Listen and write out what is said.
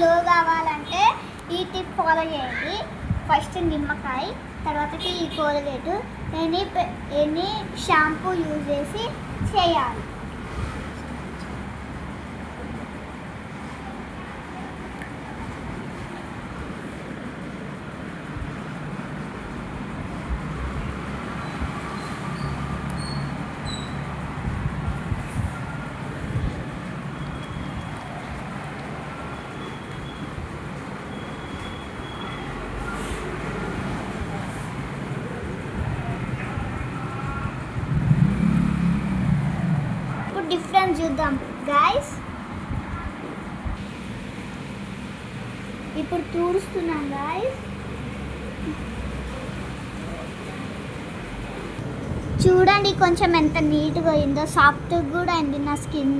Glow కావాలంటే ఈ tip follow చేయండి. ఫస్ట్ నిమ్మకాయ, తర్వాతకి ఈ కోల్గేట్, ఎనీ షాంపూ యూజ్ చేసి చేయాలి. డిఫరెన్స్ చూద్దాం గైస్. ఇప్పుడు తుడుస్తున్నాం గైస్. చూడండి కొంచెం ఎంత నీట్గా అయిందో, సాఫ్ట్ కూడా అయింది నా స్కిన్.